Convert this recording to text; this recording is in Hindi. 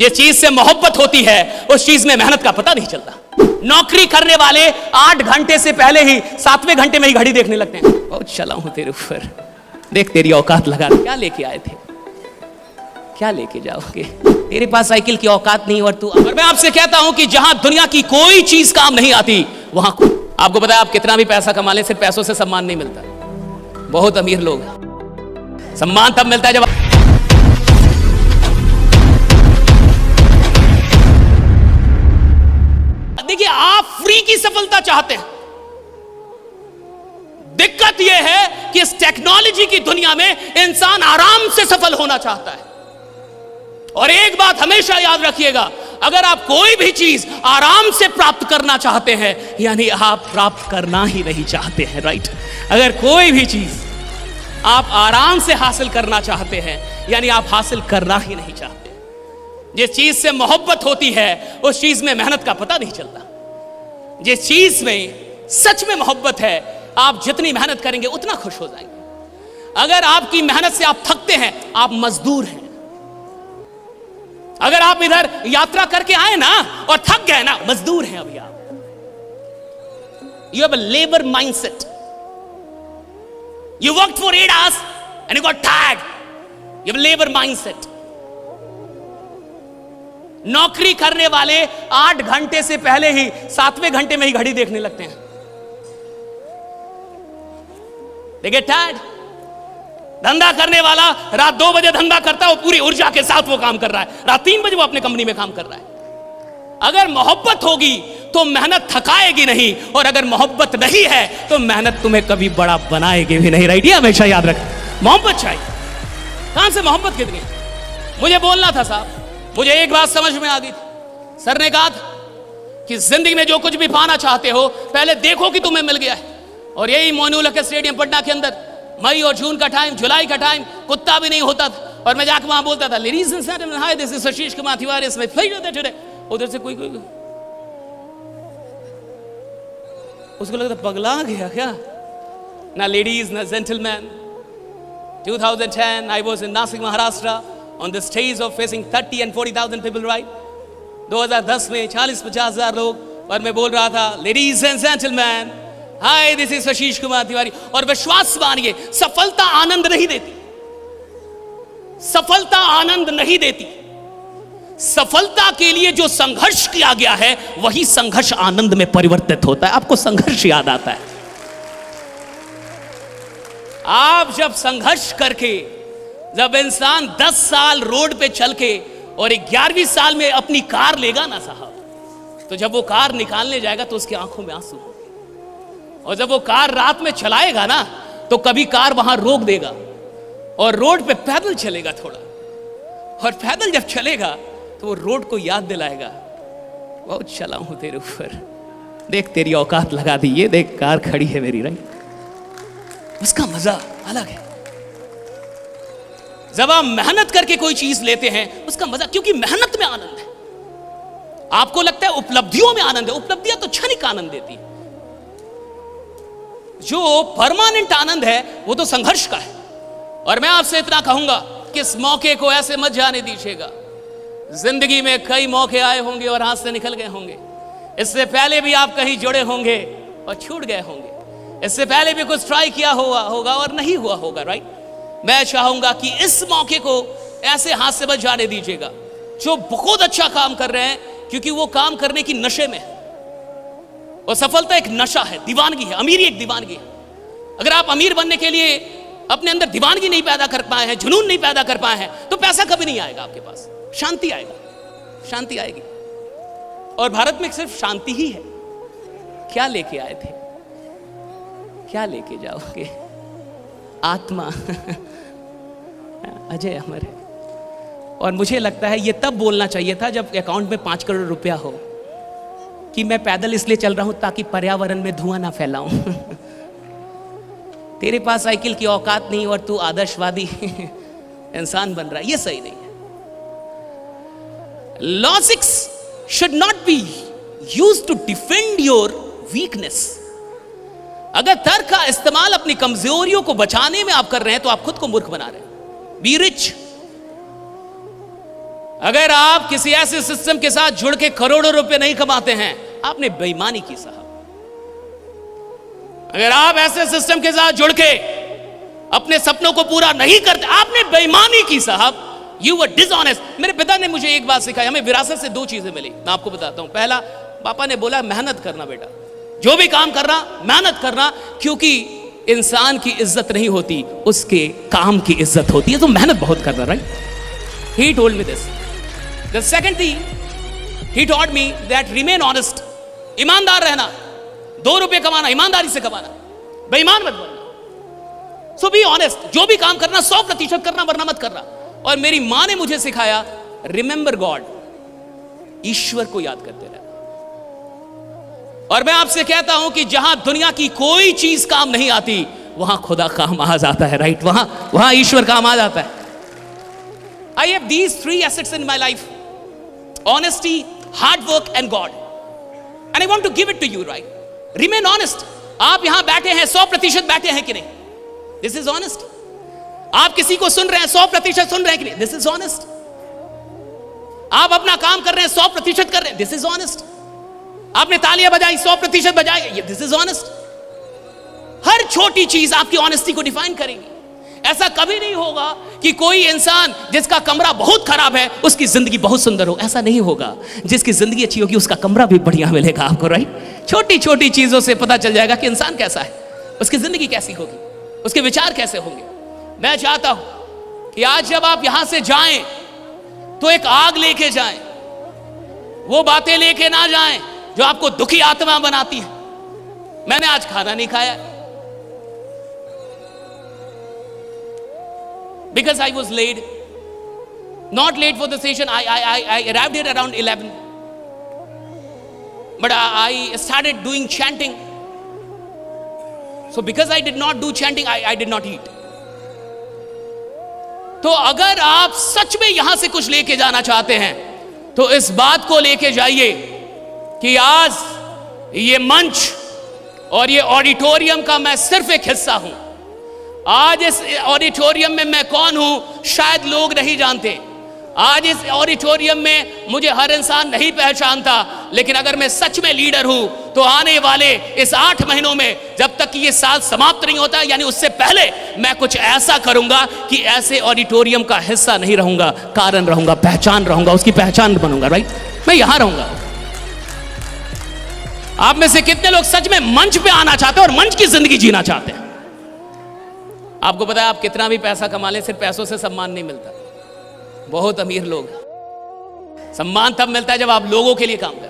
जिस चीज से मोहब्बत होती है उस चीज में मेहनत का पता नहीं चलता। नौकरी करने वाले 8 घंटे से पहले ही 7वें घंटे में ही घड़ी देखने लगते हैं। बहुत चला हूं तेरे ऊपर, देख तेरी औकात लगा। क्या लेके आए थे, क्या लेके जाओगे? तेरे पास साइकिल की औकात नहीं और मैं आपसे कहता हूं कि जहां दुनिया की कोई चीज काम नहीं आती वहां आपको पता है आप कितना भी पैसा कमा ले, सिर्फ पैसों से सम्मान नहीं मिलता। बहुत अमीर लोग सम्मान तब मिलता है जब देखिए आप फ्री की सफलता चाहते हैं। दिक्कत यह है कि इस टेक्नोलॉजी की दुनिया में इंसान आराम से सफल होना चाहता है। और एक बात हमेशा याद रखिएगा, अगर आप कोई भी चीज आराम से प्राप्त करना चाहते हैं यानी आप प्राप्त करना ही नहीं चाहते हैं, राइट? अगर कोई भी चीज आप आराम से हासिल करना चाहते हैं यानी आप हासिल करना ही नहीं चाहते। जिस चीज से मोहब्बत होती है उस चीज में मेहनत का पता नहीं चलता। जिस चीज में सच में मोहब्बत है आप जितनी मेहनत करेंगे उतना खुश हो जाएंगे। अगर आपकी मेहनत से आप थकते हैं आप मजदूर हैं। अगर आप इधर यात्रा करके आए ना और थक गए ना, मजदूर हैं अभी आप। You have a labour mindset. You worked for 8 hours and you got tired. You have a labor mindset. नौकरी करने वाले 8 घंटे से पहले ही 7वें घंटे में ही घड़ी देखने लगते हैं। They get tired. धंधा करने वाला रात 2 बजे धंधा करता है, वो पूरी ऊर्जा के साथ वो काम कर रहा है। रात 3 बजे वो अपने कंपनी में काम कर रहा है। अगर मोहब्बत होगी तो मेहनत थकाएगी नहीं, और अगर मोहब्बत नहीं है तो मेहनत तुम्हें कभी बड़ा बनाएगी भी नहीं, राइट? ये हमेशा याद रख। मोहब्बत चाहिए। कहां से मोहब्बत कितनी? मुझे बोलना था साहब, मुझे एक बात समझ में आ गई थी। सर ने कहा था कि जिंदगी में जो कुछ भी पाना चाहते हो पहले देखो कि तुम्हें मिल गया है। और यही मोइनुल हक स्टेडियम पटना के अंदर मई और जून का टाइम, जुलाई का टाइम, कुत्ता भी नहीं होता था और मैं जाकर वहां बोलता था, ladies and gentleman, hi this is Ashish Kumar Tiwari, it's my pleasure that today. उधर से कोई उसको लगता पगला गया क्या? ना लेडीज ना gentleman. 2010 I was in Nasik, Maharashtra on the stage of facing 30 and 40,000 people, right? 2010 में 40-50 हजार लोग और मैं बोल रहा था, ladies and gentleman, hi this is Ashish Kumar Tiwari. और विश्वास मानिए, सफलता आनंद नहीं देती। सफलता आनंद नहीं देती। सफलता के लिए जो संघर्ष किया गया है वही संघर्ष आनंद में परिवर्तित होता है। आपको संघर्ष याद आता है? आप जब संघर्ष करके, जब इंसान 10 साल रोड पे चल के और 11वीं साल में अपनी कार लेगा ना साहब, तो जब वो कार निकालने जाएगा तो उसकी आंखों में आंसू होंगे। और जब वो कार रात में चलाएगा ना तो कभी कार वहां रोक देगा और रोड पे पैदल चलेगा थोड़ा, और पैदल जब चलेगा तो वो रोड को याद दिलाएगा, बहुत चला हूं तेरे ऊपर, देख तेरी औकात लगा दी, ये देख कार खड़ी है मेरी, राइट? उसका मजा अलग है। जब आप मेहनत करके कोई चीज लेते हैं उसका मजा, क्योंकि मेहनत में आनंद है। आपको लगता है उपलब्धियों में आनंद है, उपलब्धियां तो क्षणिक आनंद देती है। जो परमानेंट आनंद है वो तो संघर्ष का है। और मैं आपसे इतना कहूंगा कि इस मौके को ऐसे मत जाने दीजिएगा। जिंदगी में कई मौके आए होंगे और हाथ से निकल गए होंगे। इससे पहले भी आप कहीं जुड़े होंगे और छूट गए होंगे। इससे पहले भी कुछ ट्राई किया होगा और नहीं हुआ होगा, राइट? मैं चाहूंगा कि इस मौके को ऐसे हाथ से मत जाने दीजिएगा। जो बहुत अच्छा काम कर रहे हैं, क्योंकि वो काम करने की नशे में है। और सफलता एक नशा है, दीवानगी है, अमीरी एक दीवानगी है। अगर आप अमीर बनने के लिए अपने अंदर दीवानगी नहीं पैदा कर पाए हैं, जुनून नहीं पैदा कर पाए हैं, तो पैसा कभी नहीं आएगा आपके पास। शांति आएगा, शांति आएगी। और भारत में सिर्फ शांति ही है। क्या लेके आए थे, क्या लेके जाओगे? आत्मा अजय अमर है। और मुझे लगता है ये तब बोलना चाहिए था जब अकाउंट में 5 करोड़ रुपया हो कि मैं पैदल इसलिए चल रहा हूं ताकि पर्यावरण में धुआं ना फैलाऊं। तेरे पास साइकिल की औकात नहीं और तू आदर्शवादी इंसान बन रहा है, ये सही नहीं है। Logics should not be used to defend your weakness. अगर तर्क का इस्तेमाल अपनी कमजोरियों को बचाने में आप कर रहे हैं तो आप खुद को मूर्ख बना रहे हैं। बी रिच, अगर आप किसी ऐसे सिस्टम के साथ जुड़ के करोड़ों रुपए नहीं कमाते हैं, आपने बेईमानी की साहब। अगर आप ऐसे सिस्टम के साथ जुड़ के अपने सपनों को पूरा नहीं करते, आपने बेईमानी की साहब। You were dishonest. मेरे पिता ने मुझे एक बात सिखाई, हमें विरासत से 2 चीजें मिली, मैं आपको बताता हूं। पहला, पापा ने बोला मेहनत करना बेटा, जो भी काम करना मेहनत करना, क्योंकि इंसान की इज्जत नहीं होती, उसके काम की इज्जत होती है, तो मेहनत बहुत करना। Right, he told me this. The second thing he taught me that remain honest, ईमानदार रहना, 2 रुपए कमाना ईमानदारी से कमाना, बेईमान मत बनना। सो बी ऑनेस्ट, जो भी काम करना 100% करना, वरना मत करना। और मेरी मां ने मुझे सिखाया रिमेंबर गॉड, ईश्वर को याद करते रहना। और मैं आपसे कहता हूं कि जहां दुनिया की कोई चीज काम नहीं आती, वहां खुदा काम आ जाता है। राइट, वहां ईश्वर काम आ जाता है। I have these 3 assets in my life: honesty, hard work and God. And I want to give it to you, right? Remain honest. आप यहां बैठे हैं, 100% बैठे हैं कि नहीं? This is honest. आप किसी को सुन रहे हैं, 100% सुन रहे हैं कि नहीं? This is honest. आप अपना काम कर रहे हैं, 100% कर रहे हैं, This is honest. आपने तालियां बजाई, 100% बजाई, This is honest. हर छोटी चीज आपकी ऑनेस्टी को डिफाइन करेगी। ऐसा कभी नहीं होगा कि कोई इंसान जिसका कमरा बहुत खराब है उसकी जिंदगी बहुत सुंदर हो, ऐसा नहीं होगा। जिसकी जिंदगी अच्छी होगी उसका कमरा भी बढ़िया मिलेगा आपको। राइट, छोटी छोटी चीजों से पता चल जाएगा कि इंसान कैसा है, उसकी जिंदगी कैसी होगी, उसके विचार कैसे होंगे। मैं चाहता हूं कि आज जब आप यहां से जाएं तो एक आग लेके जाएं, वो बातें लेके ना जाएं जो आपको दुखी आत्मा बनाती है। मैंने आज खाना नहीं खाया because I was late, not late for the session. I arrived here around 11, but I started doing chanting. So because I did not do chanting, I did not eat. तो अगर आप सच में यहां से कुछ लेके जाना चाहते हैं तो इस बात को लेके जाइए कि आज ये मंच और ये ऑडिटोरियम का मैं सिर्फ एक हिस्सा हूं। आज इस ऑडिटोरियम में मैं कौन हूं शायद लोग नहीं जानते। आज इस ऑडिटोरियम में मुझे हर इंसान नहीं पहचानता, लेकिन अगर मैं सच में लीडर हूं तो आने वाले इस 8 महीनों में, जब तक कि ये साल समाप्त नहीं होता, यानी उससे पहले, मैं कुछ ऐसा करूंगा कि ऐसे ऑडिटोरियम का हिस्सा नहीं रहूंगा, कारण रहूंगा, पहचान रहूंगा, उसकी पहचान बनूंगा। राइट, मैं यहां रहूंगा। आप में से कितने लोग सच में मंच पे आना चाहते हैं और मंच की जिंदगी जीना चाहते हैं? आपको पता है आप कितना भी पैसा कमा लें, सिर्फ पैसों से सम्मान नहीं मिलता। बहुत अमीर लोग, सम्मान तब मिलता है जब आप लोगों के लिए काम करें।